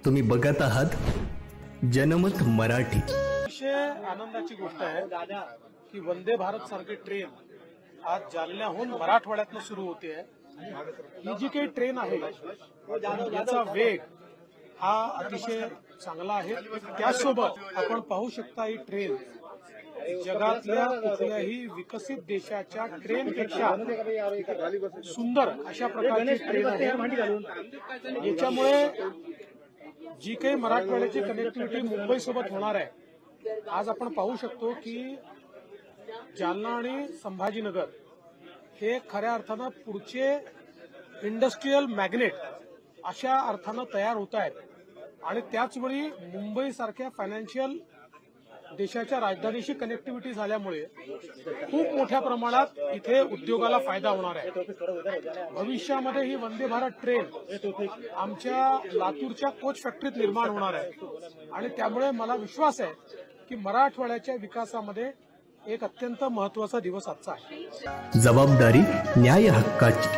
तुम्ही बघत आहात जनमत मराठी। अतिशय आनंदाची गोष्ट आहे की वंदे भारत सारखी ट्रेन आज जालन्याहून मराठवाड्यातनं सुरू होते आहे। ही जी काही ट्रेन आहे याचा वेग हा अतिशय चांगला आहे। त्यासोबत आपण पाहू शकता ही ट्रेन जगातल्या कुठल्याही विकसित देशाच्या ट्रेनपेक्षा सुंदर अशा प्रकारची ट्रेन आहे। याच्यामुळे जी काही मराठवाड्याची कनेक्टिव्हिटी मुंबई सोबत होणार आहे, आज आपण पाहू शकतो की जालना आणि संभाजीनगर हे खऱ्या अर्थानं पुढचे इंडस्ट्रीयल मॅग्नेट अशा अर्थानं तयार होत आहेत आणि त्याचवेळी मुंबई सारख्या फायनान्शियल देशाच्या राजधानीशी कनेक्टिव्हिटी झाल्यामुळे खूप मोठ्या प्रमाणात इथे उद्योगाला फायदा होणार आहे। भविष्यामध्ये ही वंदे भारत ट्रेन आमच्या लातूरच्या कोच फॅक्टरीत निर्माण होणार आहे आणि त्यामुळे मला विश्वास आहे की मराठवाड्याच्या विकासामध्ये एक अत्यंत महत्त्वाचा दिवस आजचा आहे। जबाबदारी न्याय हक्काची।